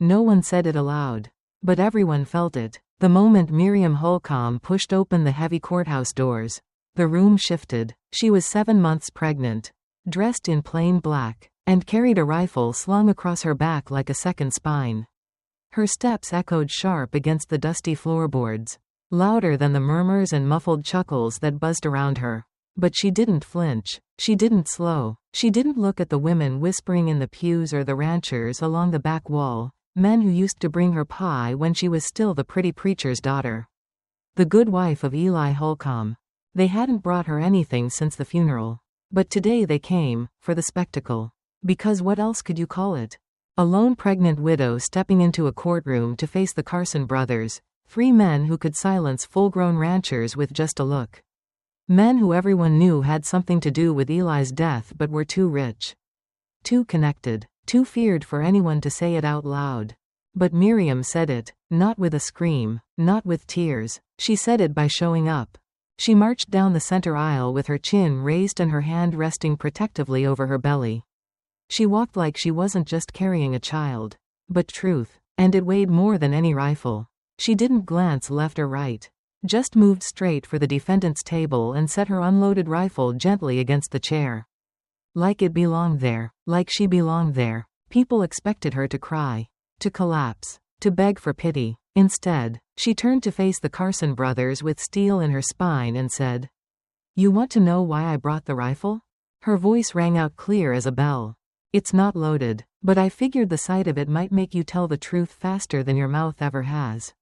No one said it aloud, but everyone felt it. The moment Miriam Hulcom pushed open the heavy courthouse doors, the room shifted. She was 7 months pregnant, dressed in plain black, and carried a rifle slung across her back like a second spine. Her steps echoed sharp against the dusty floorboards, louder than the murmurs and muffled chuckles that buzzed around her. But she didn't flinch. She didn't slow. She didn't look at the women whispering in the pews or the ranchers along the back wall, men who used to bring her pie when she was still the pretty preacher's daughter, the good wife of Eli Hulcom. They hadn't brought her anything since the funeral. But today they came, for the spectacle. Because what else could you call it? A lone pregnant widow stepping into a courtroom to face the Carson brothers, 3 men who could silence full-grown ranchers with just a look. Men who everyone knew had something to do with Eli's death but were too rich, too connected, too feared for anyone to say it out loud. But Miriam said it, not with a scream, not with tears. She said it by showing up. She marched down the center aisle with her chin raised and her hand resting protectively over her belly. She walked like she wasn't just carrying a child, but truth, and it weighed more than any rifle. She didn't glance left or right, just moved straight for the defendant's table and set her unloaded rifle gently against the chair. Like it belonged there, like she belonged there. People expected her to cry, to collapse, to beg for pity. Instead, she turned to face the Carson brothers with steel in her spine and said, "You want to know why I brought the rifle?" Her voice rang out clear as a bell. "It's not loaded, but I figured the sight of it might make you tell the truth faster than your mouth ever has."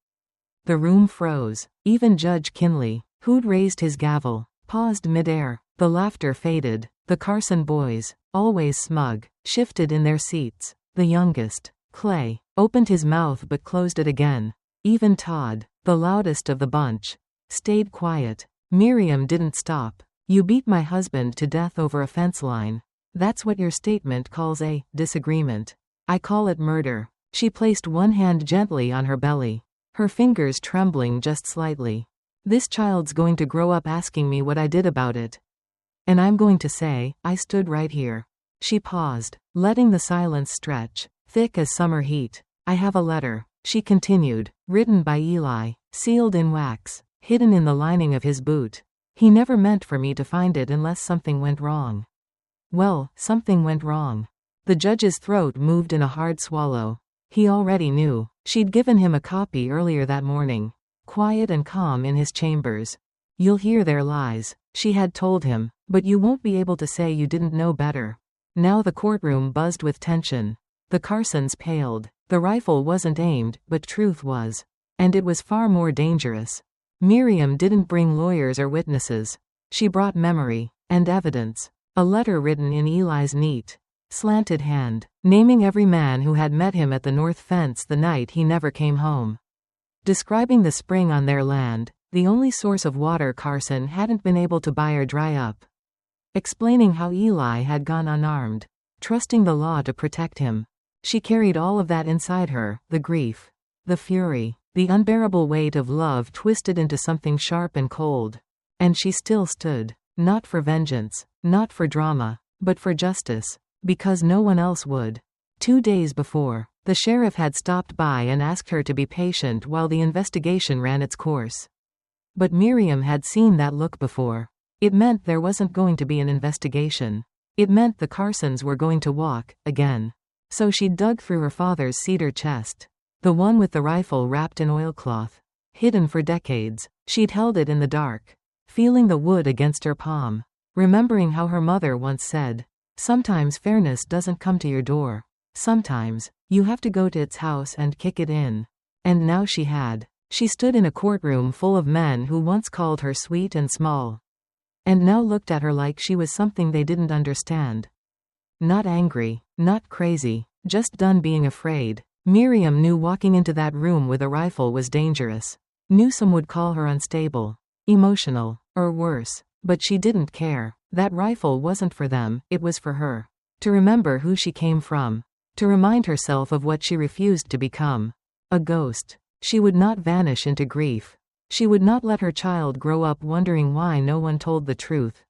The room froze. Even Judge Kinley, who'd raised his gavel, paused midair. The laughter faded. The Carson boys, always smug, shifted in their seats. The youngest, Clay, opened his mouth but closed it again. Even Todd, the loudest of the bunch, stayed quiet. Miriam didn't stop. "You beat my husband to death over a fence line. That's what your statement calls a disagreement. I call it murder." She placed one hand gently on her belly, her fingers trembling just slightly. "This child's going to grow up asking me what I did about it. And I'm going to say, I stood right here." She paused, letting the silence stretch, thick as summer heat. "I have a letter," she continued, "written by Eli, sealed in wax, hidden in the lining of his boot. He never meant for me to find it unless something went wrong." Well, something went wrong. The judge's throat moved in a hard swallow. He already knew. She'd given him a copy earlier that morning, quiet and calm in his chambers. "You'll hear their lies," she had told him, "but you won't be able to say you didn't know better." Now the courtroom buzzed with tension. The Carsons paled. The rifle wasn't aimed, but truth was. And it was far more dangerous. Miriam didn't bring lawyers or witnesses. She brought memory, and evidence. A letter written in Eli's neat, slanted hand, naming every man who had met him at the north fence the night he never came home. Describing the spring on their land, the only source of water Carson hadn't been able to buy or dry up. Explaining how Eli had gone unarmed, trusting the law to protect him. She carried all of that inside her, the grief, the fury, the unbearable weight of love twisted into something sharp and cold. And she still stood, not for vengeance, not for drama, but for justice, because no one else would. 2 days before, the sheriff had stopped by and asked her to be patient while the investigation ran its course. But Miriam had seen that look before. It meant there wasn't going to be an investigation. It meant the Carsons were going to walk, again. So she dug through her father's cedar chest. The one with the rifle wrapped in oilcloth. Hidden for decades. She'd held it in the dark, feeling the wood against her palm. Remembering how her mother once said, "Sometimes fairness doesn't come to your door. Sometimes, you have to go to its house and kick it in." And now she had. She stood in a courtroom full of men who once called her sweet and small, and now looked at her like she was something they didn't understand. Not angry, not crazy, just done being afraid. Miriam knew walking into that room with a rifle was dangerous. Knew some would call her unstable, emotional, or worse. But she didn't care. That rifle wasn't for them, it was for her. To remember who she came from. To remind herself of what she refused to become. A ghost. She would not vanish into grief. She would not let her child grow up wondering why no one told the truth.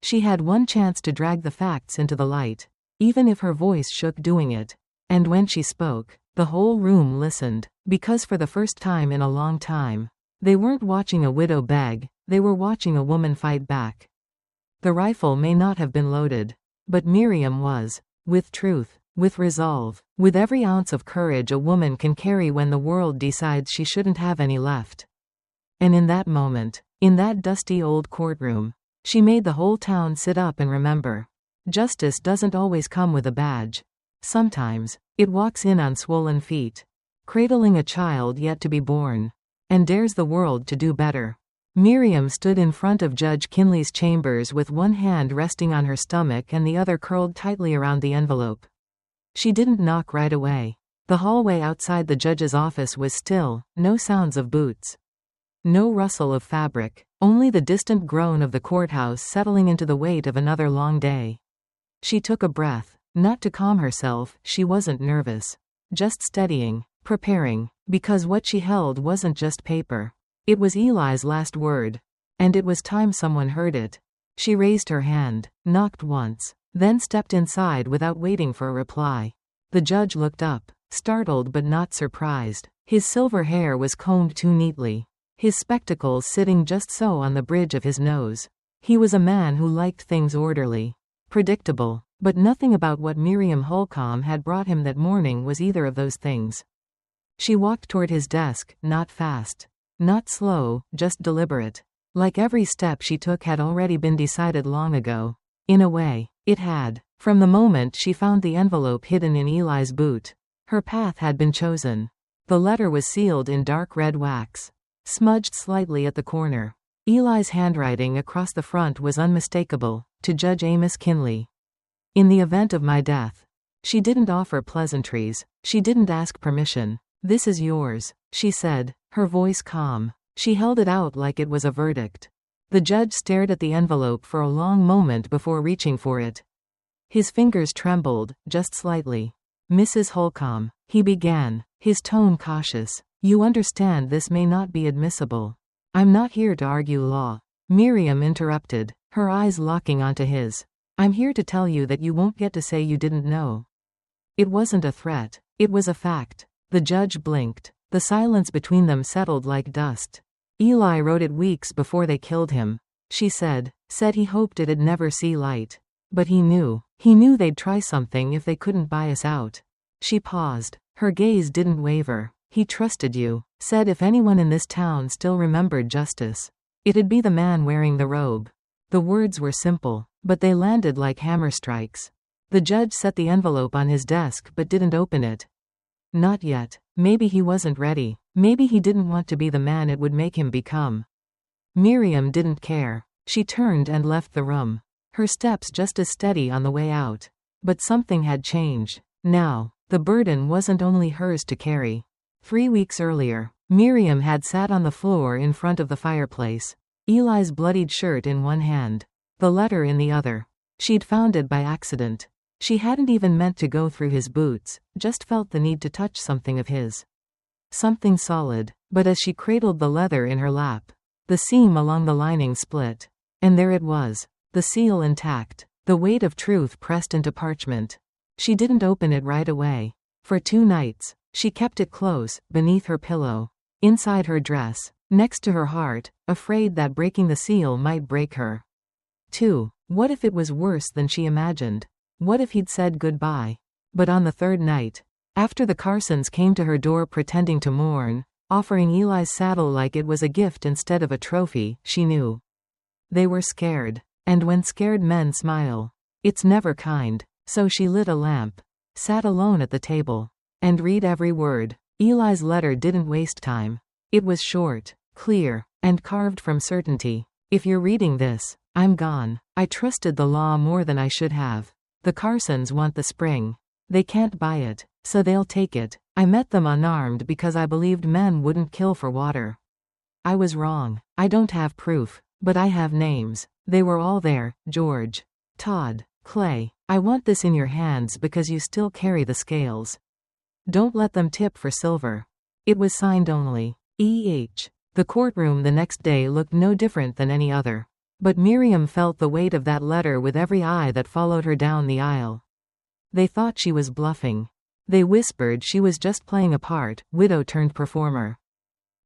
She had one chance to drag the facts into the light, even if her voice shook doing it. And when she spoke, The whole room listened, because for the first time in a long time, they weren't watching a widow beg, they were watching a woman fight back. The rifle may not have been loaded, but Miriam was. With truth, with resolve, with every ounce of courage a woman can carry when the world decides she shouldn't have any left. And in that moment, in that dusty old courtroom, she made the whole town sit up and remember. Justice doesn't always come with a badge. Sometimes, it walks in on swollen feet, cradling a child yet to be born, and dares the world to do better. Miriam stood in front of Judge Kinley's chambers with one hand resting on her stomach and the other curled tightly around the envelope. She didn't knock right away. The hallway outside the judge's office was still, no sounds of boots. No rustle of fabric, only the distant groan of the courthouse settling into the weight of another long day. She took a breath, not to calm herself, she wasn't nervous. Just steadying, preparing, because what she held wasn't just paper. It was Eli's last word. And it was time someone heard it. She raised her hand, knocked once, then stepped inside without waiting for a reply. The judge looked up, startled but not surprised. His silver hair was combed too neatly, his spectacles sitting just so on the bridge of his nose. He was a man who liked things orderly, predictable, but nothing about what Miriam Hulcom had brought him that morning was either of those things. She walked toward his desk, not fast. Not slow, just deliberate. Like every step she took had already been decided long ago. In a way, it had. From the moment she found the envelope hidden in Eli's boot, her path had been chosen. The letter was sealed in dark red wax, smudged slightly at the corner. Eli's handwriting across the front was unmistakable, to Judge Amos Kinley. In the event of my death. She didn't offer pleasantries. She didn't ask permission. This is yours, she said, her voice calm. She held it out like it was a verdict. The judge stared at the envelope for a long moment before reaching for it. His fingers trembled, just slightly. Mrs. Hulcom, he began, his tone cautious. You understand this may not be admissible. I'm not here to argue law. Miriam interrupted, her eyes locking onto his. I'm here to tell you that you won't get to say you didn't know. It wasn't a threat. It was a fact. The judge blinked. The silence between them settled like dust. Eli wrote it weeks before they killed him, she said he hoped it'd never see light. But he knew they'd try something if they couldn't buy us out. She paused. Her gaze didn't waver. He trusted you, said if anyone in this town still remembered justice, it'd be the man wearing the robe. The words were simple, but they landed like hammer strikes. The judge set the envelope on his desk but didn't open it. Not yet. Maybe he wasn't ready. Maybe he didn't want to be the man it would make him become. Miriam didn't care. She turned and left the room, her steps just as steady on the way out. But something had changed. Now, the burden wasn't only hers to carry. 3 weeks earlier, Miriam had sat on the floor in front of the fireplace, Eli's bloodied shirt in one hand, the letter in the other. She'd found it by accident. She hadn't even meant to go through his boots, just felt the need to touch something of his. Something solid, but as she cradled the leather in her lap, the seam along the lining split. And there it was, the seal intact, the weight of truth pressed into parchment. She didn't open it right away. For 2 nights, she kept it close, beneath her pillow, inside her dress, next to her heart, afraid that breaking the seal might break her. 2. What if it was worse than she imagined? What if he'd said goodbye? But on the 3rd night, after the Carsons came to her door pretending to mourn, offering Eli's saddle like it was a gift instead of a trophy, she knew. They were scared. And when scared men smile, it's never kind. So she lit a lamp, sat alone at the table, and read every word. Eli's letter didn't waste time. It was short, clear, and carved from certainty. If you're reading this, I'm gone. I trusted the law more than I should have. The Carsons want the spring. They can't buy it, so they'll take it. I met them unarmed because I believed men wouldn't kill for water. I was wrong. I don't have proof, but I have names. They were all there, George, Todd, Clay. I want this in your hands because you still carry the scales. Don't let them tip for silver. It was signed only, E.H. The courtroom the next day looked no different than any other. But Miriam felt the weight of that letter with every eye that followed her down the aisle. They thought she was bluffing. They whispered she was just playing a part, widow turned performer.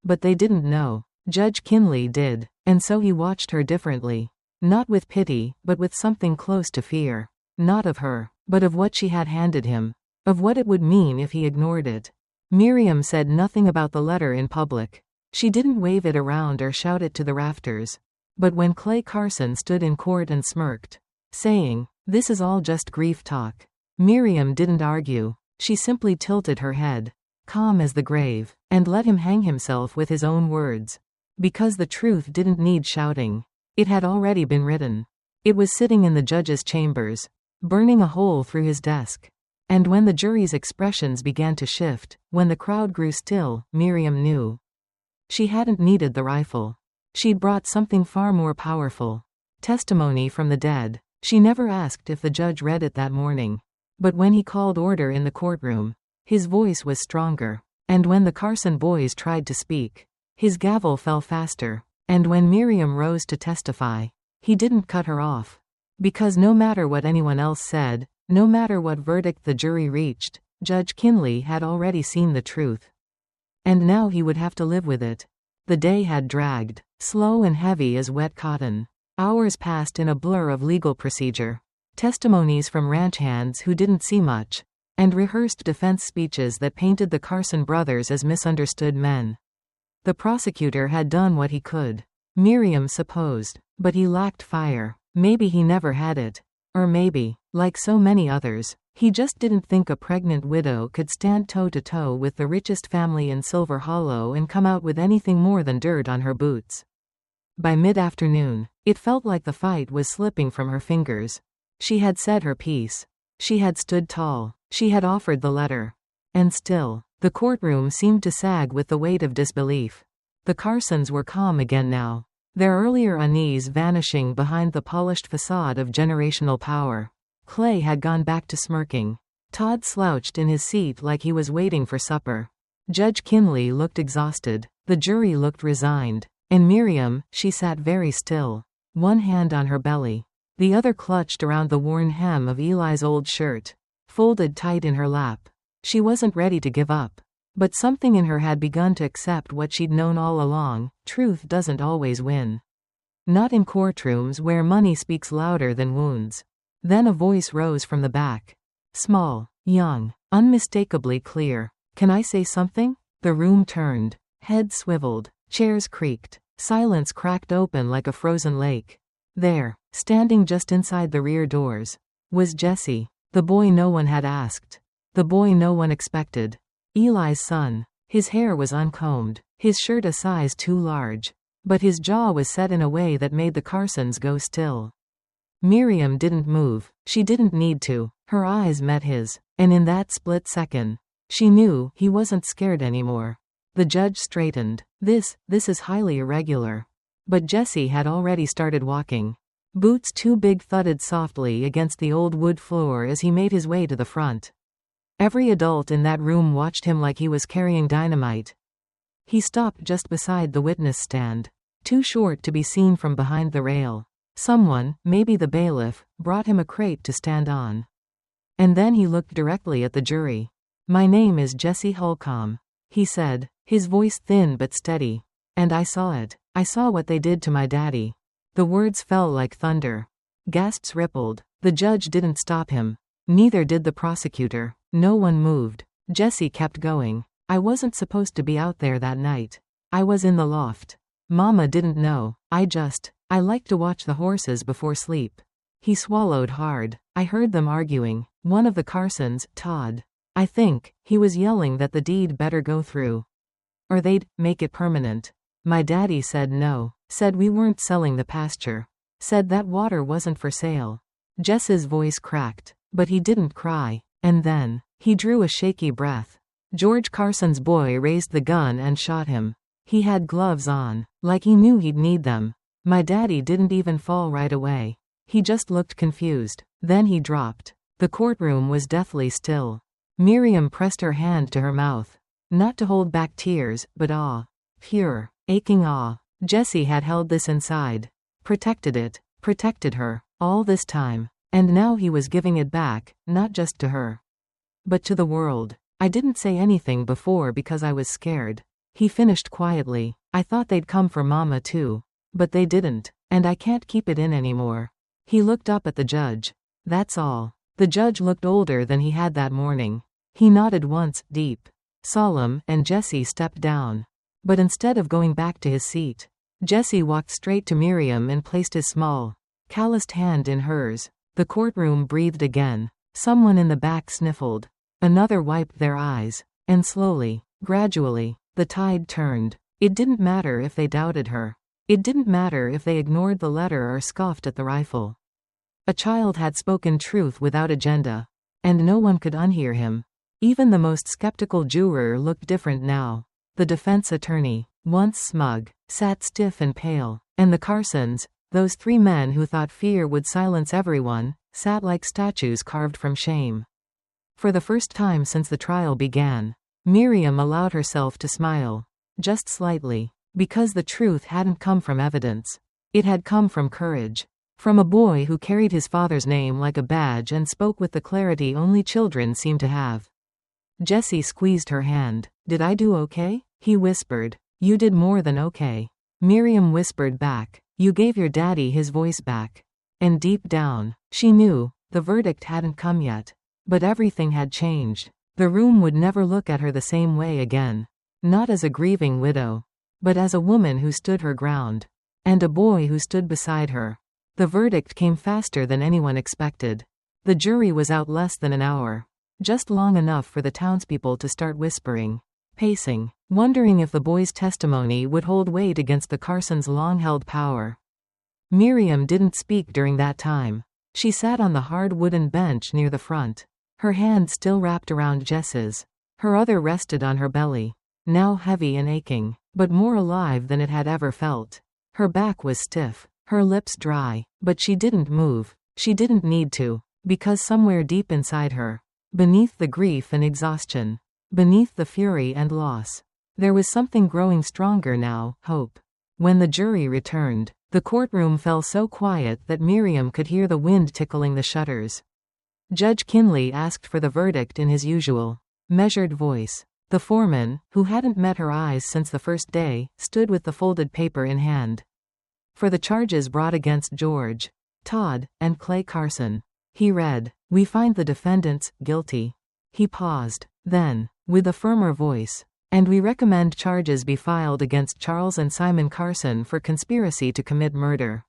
But they didn't know. Judge Kinley did, and so he watched her differently. Not with pity, but with something close to fear. Not of her, but of what she had handed him. Of what it would mean if he ignored it. Miriam said nothing about the letter in public. She didn't wave it around or shout it to the rafters. But when Clay Carson stood in court and smirked, saying, "This is all just grief talk," Miriam didn't argue. She simply tilted her head, calm as the grave, and let him hang himself with his own words. Because the truth didn't need shouting. It had already been written. It was sitting in the judge's chambers, burning a hole through his desk. And when the jury's expressions began to shift, when the crowd grew still, Miriam knew. She hadn't needed the rifle. She'd brought something far more powerful. Testimony from the dead. She never asked if the judge read it that morning. But when he called order in the courtroom, his voice was stronger. And when the Carson boys tried to speak, his gavel fell faster. And when Miriam rose to testify, he didn't cut her off. Because no matter what anyone else said, no matter what verdict the jury reached, Judge Kinley had already seen the truth. And now he would have to live with it. The day had dragged, slow and heavy as wet cotton. Hours passed in a blur of legal procedure. Testimonies from ranch hands who didn't see much, and rehearsed defense speeches that painted the Carson brothers as misunderstood men. The prosecutor had done what he could. Miriam supposed. But he lacked fire. Maybe he never had it. Or maybe, like so many others, he just didn't think a pregnant widow could stand toe-to-toe with the richest family in Silver Hollow and come out with anything more than dirt on her boots. By mid-afternoon, it felt like the fight was slipping from her fingers. She had said her piece. She had stood tall. She had offered the letter. And still, the courtroom seemed to sag with the weight of disbelief. The Carsons were calm again now, their earlier unease vanishing behind the polished facade of generational power. Clay had gone back to smirking. Todd slouched in his seat like he was waiting for supper. Judge Kinley looked exhausted. The jury looked resigned. And Miriam, she sat very still, one hand on her belly, the other clutched around the worn hem of Eli's old shirt, folded tight in her lap. She wasn't ready to give up. But something in her had begun to accept what she'd known all along: truth doesn't always win. Not in courtrooms where money speaks louder than wounds. Then a voice rose from the back. Small, young, unmistakably clear. "Can I say something?" The room turned. Heads swiveled. Chairs creaked. Silence cracked open like a frozen lake. There, standing just inside the rear doors, was Jesse, the boy no one had asked. The boy no one expected. Eli's son. His hair was uncombed, his shirt a size too large. But his jaw was set in a way that made the Carsons go still. Miriam didn't move. She didn't need to. Her eyes met his, and in that split second, she knew he wasn't scared anymore. The judge straightened. This is highly irregular. But Jesse had already started walking. Boots too big thudded softly against the old wood floor as he made his way to the front. Every adult in that room watched him like he was carrying dynamite. He stopped just beside the witness stand, too short to be seen from behind the rail. Someone, maybe the bailiff, brought him a crate to stand on. And then he looked directly at the jury. "My name is Jesse Hulcom," he said, his voice thin but steady. "And I saw it. I saw what they did to my daddy." The words fell like thunder. Gasps rippled. The judge didn't stop him. Neither did the prosecutor. No one moved. Jesse kept going. "I wasn't supposed to be out there that night. I was in the loft. Mama didn't know. I like to watch the horses before sleep." He swallowed hard. "I heard them arguing. One of the Carsons, Todd, I think, he was yelling that the deed better go through. Or they'd make it permanent. My daddy said no. Said we weren't selling the pasture. Said that water wasn't for sale." Jess's voice cracked. But he didn't cry. And then, he drew a shaky breath. George Carson's boy raised the gun and shot him. He had gloves on, like he knew he'd need them. My daddy didn't even fall right away. He just looked confused. Then he dropped. The courtroom was deathly still. Miriam pressed her hand to her mouth. Not to hold back tears, but awe. Pure, aching awe. Jesse had held this inside. Protected it. Protected her. All this time. And now he was giving it back, not just to her. but to the world. I didn't say anything before because I was scared. He finished quietly. I thought they'd come for Mama too. But they didn't. And I can't keep it in anymore. He looked up at the judge. That's all. The judge looked older than he had that morning. He nodded once, deep, solemn, and Jesse stepped down. But instead of going back to his seat, Jesse walked straight to Miriam and placed his small, calloused hand in hers. The courtroom breathed again. Someone in the back sniffled. Another wiped their eyes. And slowly, gradually, the tide turned. It didn't matter if they doubted her. It didn't matter if they ignored the letter or scoffed at the rifle. A child had spoken truth without agenda. And no one could unhear him. Even the most skeptical juror looked different now. The defense attorney, once smug, sat stiff and pale. And the Carsons, those three men who thought fear would silence everyone, sat like statues carved from shame. For the first time since the trial began, Miriam allowed herself to smile. Just slightly. Because the truth hadn't come from evidence. It had come from courage. From a boy who carried his father's name like a badge and spoke with the clarity only children seem to have. Jesse squeezed her hand. Did I do okay? He whispered. You did more than okay. Miriam whispered back. You gave your daddy his voice back. And deep down, she knew, the verdict hadn't come yet. But everything had changed. The room would never look at her the same way again. Not as a grieving widow. But as a woman who stood her ground. And a boy who stood beside her. The verdict came faster than anyone expected. The jury was out less than an hour. Just long enough for the townspeople to start whispering. Pacing. Wondering if the boy's testimony would hold weight against the Carsons' long-held power. Miriam didn't speak during that time. She sat on the hard wooden bench near the front. Her hand still wrapped around Jess's. Her other rested on her belly. Now heavy and aching. But more alive than it had ever felt. Her back was stiff. Her lips dry. But she didn't move. She didn't need to. Because somewhere deep inside her, beneath the grief and exhaustion, beneath the fury and loss, there was something growing stronger now, hope. When the jury returned, the courtroom fell so quiet that Miriam could hear the wind tickling the shutters. Judge Kinley asked for the verdict in his usual, measured voice. The foreman, who hadn't met her eyes since the first day, stood with the folded paper in hand. For the charges brought against George, Todd, and Clay Carson, he read, we find the defendants guilty. He paused. Then, with a firmer voice, and we recommend charges be filed against Charles and Simon Carson for conspiracy to commit murder.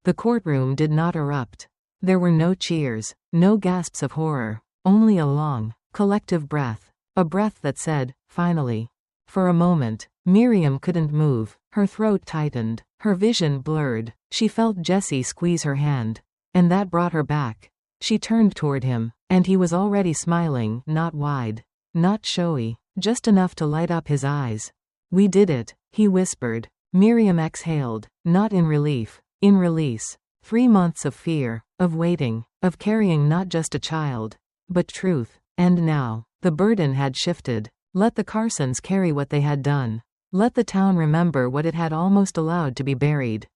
The courtroom did not erupt. There were no cheers, no gasps of horror, only a long, collective breath. A breath that said, finally. For a moment, Miriam couldn't move. Her throat tightened. Her vision blurred. She felt Jesse squeeze her hand. And that brought her back. She turned toward him, and he was already smiling, not wide, not showy, just enough to light up his eyes. We did it, he whispered. Miriam exhaled, not in relief, in release. 3 months of fear, of waiting, of carrying not just a child, but truth. And now, the burden had shifted. Let the Carsons carry what they had done. Let the town remember what it had almost allowed to be buried.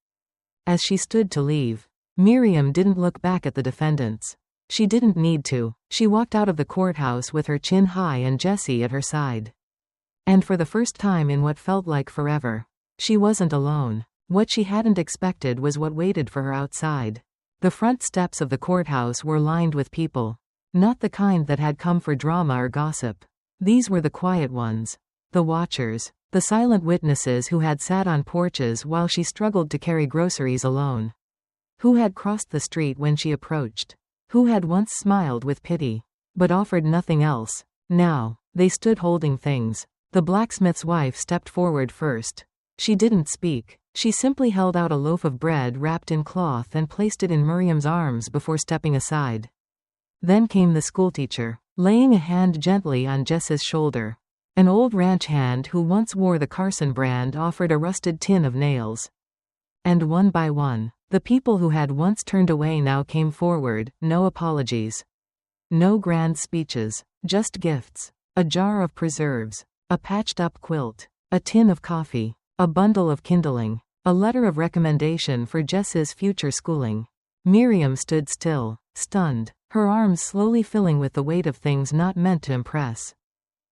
As she stood to leave, Miriam didn't look back at the defendants. She didn't need to. She walked out of the courthouse with her chin high and Jesse at her side. And for the first time in what felt like forever, she wasn't alone. What she hadn't expected was what waited for her outside. The front steps of the courthouse were lined with people. Not the kind that had come for drama or gossip. These were the quiet ones. The watchers. The silent witnesses who had sat on porches while she struggled to carry groceries alone. Who had crossed the street when she approached. Who had once smiled with pity, but offered nothing else. Now, they stood holding things. The blacksmith's wife stepped forward first. She didn't speak. She simply held out a loaf of bread wrapped in cloth and placed it in Miriam's arms before stepping aside. Then came the schoolteacher, laying a hand gently on Jess's shoulder. An old ranch hand who once wore the Carson brand offered a rusted tin of nails. And one by one, the people who had once turned away now came forward, no apologies. No grand speeches, just gifts. A jar of preserves, a patched-up quilt, a tin of coffee, a bundle of kindling, a letter of recommendation for Jess's future schooling. Miriam stood still, stunned. her arms slowly filling with the weight of things not meant to impress,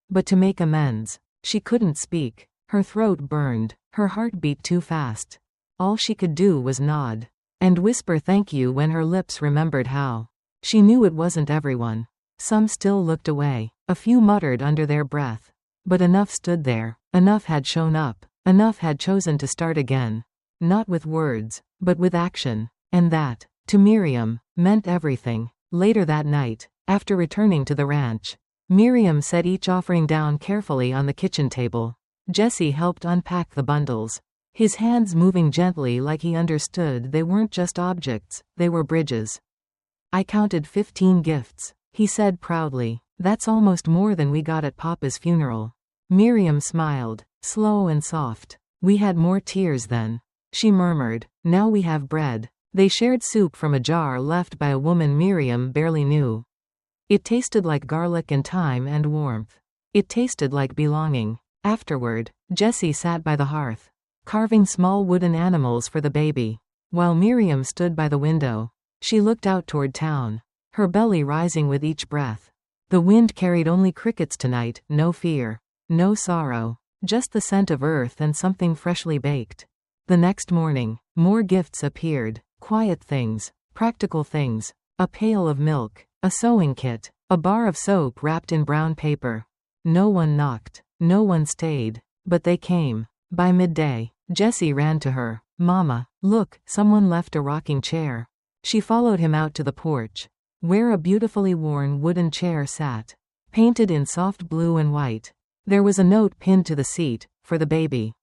but to make amends. She couldn't speak. Her throat burned. Her heart beat too fast. All she could do was nod and whisper thank you when her lips remembered how. She knew it wasn't everyone. Some still looked away. A few muttered under their breath. But enough stood there. Enough had shown up. Enough had chosen to start again. Not with words, but with action. And that, to Miriam, meant everything. Later that night, after returning to the ranch, Miriam set each offering down carefully on the kitchen table. Jesse helped unpack the bundles, his hands moving gently like he understood they weren't just objects, they were bridges. I counted 15 gifts, he said proudly. That's almost more than we got at Papa's funeral. Miriam smiled, slow and soft. We had more tears then, she murmured. Now we have bread. They shared soup from a jar left by a woman Miriam barely knew. It tasted like garlic and thyme and warmth. It tasted like belonging. Afterward, Jesse sat by the hearth, carving small wooden animals for the baby, while Miriam stood by the window. She looked out toward town, her belly rising with each breath. The wind carried only crickets tonight, no fear, no sorrow, just the scent of earth and something freshly baked. The next morning, more gifts appeared, quiet things, practical things, a pail of milk, a sewing kit, a bar of soap wrapped in brown paper. No one knocked, no one stayed, but they came. By midday, Jesse ran to her. Mama, look, someone left a rocking chair. She followed him out to the porch, where a beautifully worn wooden chair sat, painted in soft blue and white. There was a note pinned to the seat, for the baby.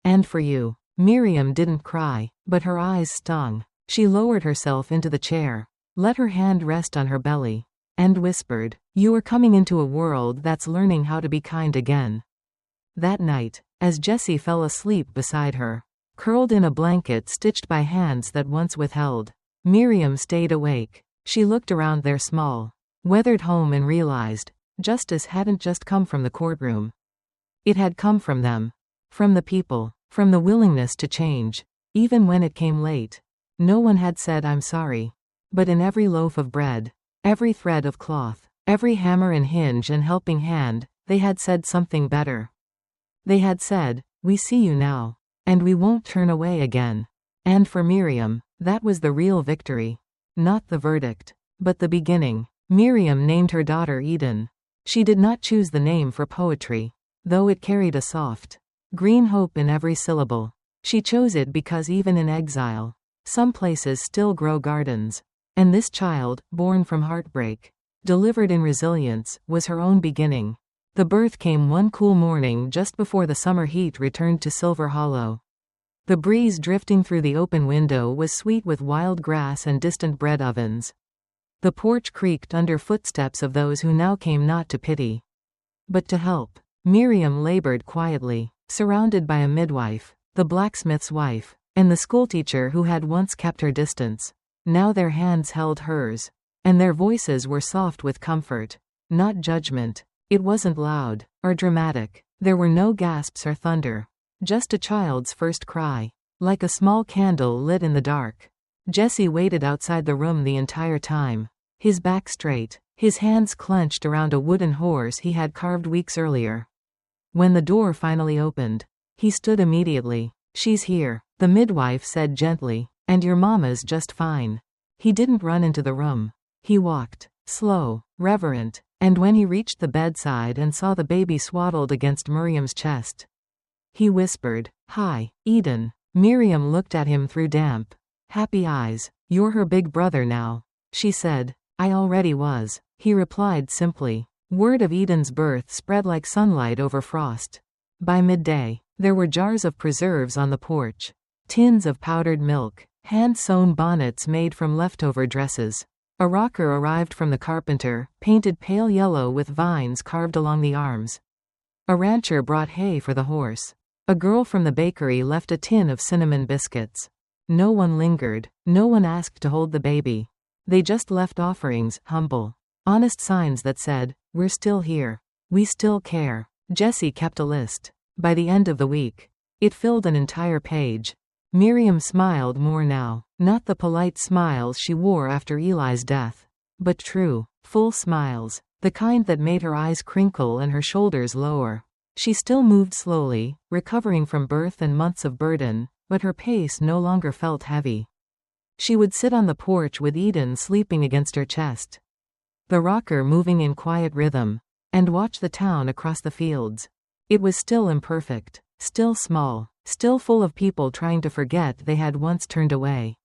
And for you. Miriam didn't cry, but her eyes stung. She lowered herself into the chair, let her hand rest on her belly, and whispered, you are coming into a world that's learning how to be kind again. That night, as Jesse fell asleep beside her, curled in a blanket stitched by hands that once withheld, Miriam stayed awake. She looked around their small, weathered home and realized, justice hadn't just come from the courtroom. It had come from them. From the people. From the willingness to change. Even when it came late. No one had said I'm sorry. But in every loaf of bread, every thread of cloth, every hammer and hinge and helping hand, they had said something better. They had said, we see you now. And we won't turn away again. And for Miriam, that was the real victory. Not the verdict, but the beginning. Miriam named her daughter Eden. She did not choose the name for poetry, though it carried a soft, green hope in every syllable. She chose it because even in exile, some places still grow gardens. And this child, born from heartbreak, delivered in resilience, was her own beginning. The birth came one cool morning just before the summer heat returned to Silver Hollow. The breeze drifting through the open window was sweet with wild grass and distant bread ovens. The porch creaked under footsteps of those who now came not to pity, but to help. Miriam labored quietly, surrounded by a midwife, the blacksmith's wife, and the schoolteacher who had once kept her distance. Now their hands held hers, and their voices were soft with comfort, not judgment. It wasn't loud or dramatic. There were no gasps or thunder, just a child's first cry, like a small candle lit in the dark. Jesse waited outside the room the entire time, his back straight, his hands clenched around a wooden horse he had carved weeks earlier. When the door finally opened, he stood immediately. She's here, the midwife said gently, and your mama's just fine. He didn't run into the room. He walked, slow, reverent, and when he reached the bedside and saw the baby swaddled against Miriam's chest, he whispered, "Hi, Eden." Miriam looked at him through damp, happy eyes. "You're her big brother now," she said. "I already was," he replied simply. Word of Eden's birth spread like sunlight over frost. By midday, there were jars of preserves on the porch, tins of powdered milk, hand-sewn bonnets made from leftover dresses. A rocker arrived from the carpenter, painted pale yellow with vines carved along the arms. A rancher brought hay for the horse. A girl from the bakery left a tin of cinnamon biscuits. No one lingered. No one asked to hold the baby. They just left offerings, humble, honest signs that said, "We're still here. We still care." Jesse kept a list. By the end of the week, it filled an entire page. Miriam smiled more now, not the polite smiles she wore after Eli's death. but true, full smiles, the kind that made her eyes crinkle and her shoulders lower. She still moved slowly, recovering from birth and months of burden, but her pace no longer felt heavy. She would sit on the porch with Eden sleeping against her chest, the rocker moving in quiet rhythm, and watch the town across the fields. It was still imperfect, still small, still full of people trying to forget they had once turned away.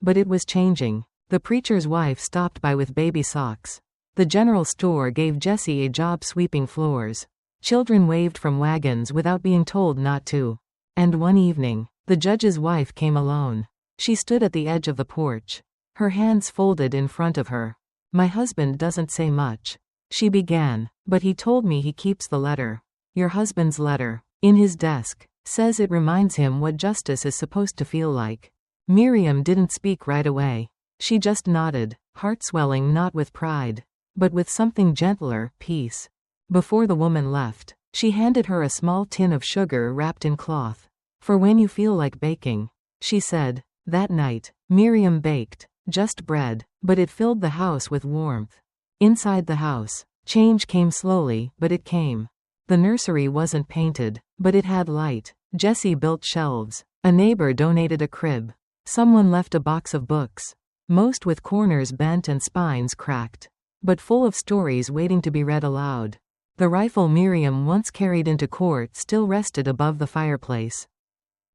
But it was changing. The preacher's wife stopped by with baby socks. The general store gave Jessie a job sweeping floors. Children waved from wagons without being told not to. And one evening, the judge's wife came alone. She stood at the edge of the porch, her hands folded in front of her. "My husband doesn't say much," she began, "but he told me he keeps the letter. Your husband's letter. In his desk. Says it reminds him what justice is supposed to feel like." Miriam didn't speak right away. She just nodded, heart swelling not with pride, but with something gentler, peace. Before the woman left, she handed her a small tin of sugar wrapped in cloth. "For when you feel like baking," she said. That night, Miriam baked, just bread, but it filled the house with warmth. Inside the house, change came slowly, but it came. The nursery wasn't painted, but it had light. Jessie built shelves. A neighbor donated a crib. Someone left a box of books, most with corners bent and spines cracked, but full of stories waiting to be read aloud. The rifle Miriam once carried into court still rested above the fireplace.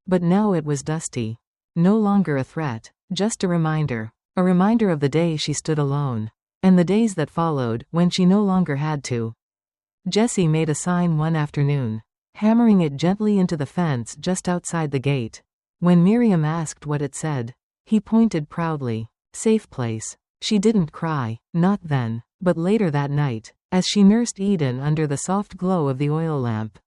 But now it was dusty. No longer a threat, just a reminder of the day she stood alone, and the days that followed, when she no longer had to. Jessie made a sign one afternoon, hammering it gently into the fence just outside the gate. When Miriam asked what it said, he pointed proudly. "Safe place." She didn't cry, not then, but later that night, as she nursed Eden under the soft glow of the oil lamp.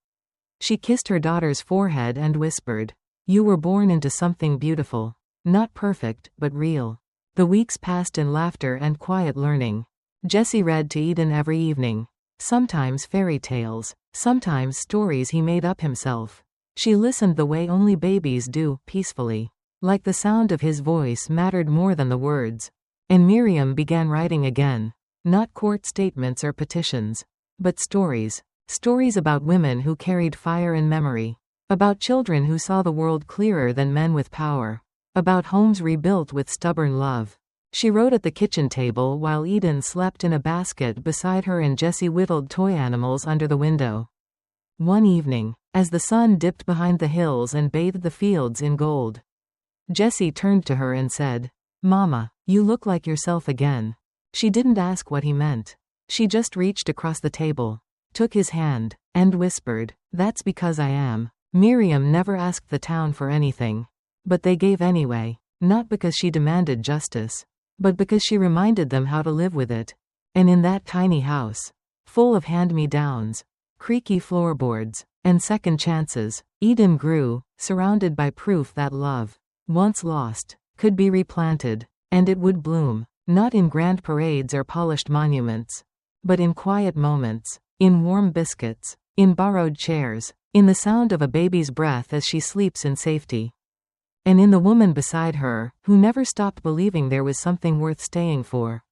She kissed her daughter's forehead and whispered, "You were born into something beautiful. Not perfect, but real." The weeks passed in laughter and quiet learning. Jessie read to Eden every evening. Sometimes fairy tales, sometimes stories he made up himself. She listened the way only babies do, peacefully. Like the sound of his voice mattered more than the words. And Miriam began writing again. Not court statements or petitions, but stories. Stories about women who carried fire and memory. About children who saw the world clearer than men with power. About homes rebuilt with stubborn love. She wrote at the kitchen table while Eden slept in a basket beside her and Jessie whittled toy animals under the window. One evening, as the sun dipped behind the hills and bathed the fields in gold, Jessie turned to her and said, "Mama, you look like yourself again." She didn't ask what he meant. She just reached across the table, took his hand, and whispered, "That's because I am." Miriam never asked the town for anything, but they gave anyway, not because she demanded justice, but because she reminded them how to live with it. And in that tiny house, full of hand-me-downs, creaky floorboards, and second chances, Eden grew, surrounded by proof that love, once lost, could be replanted, and it would bloom, not in grand parades or polished monuments, but in quiet moments, in warm biscuits, in borrowed chairs, in the sound of a baby's breath as she sleeps in safety. And in the woman beside her, who never stopped believing there was something worth staying for.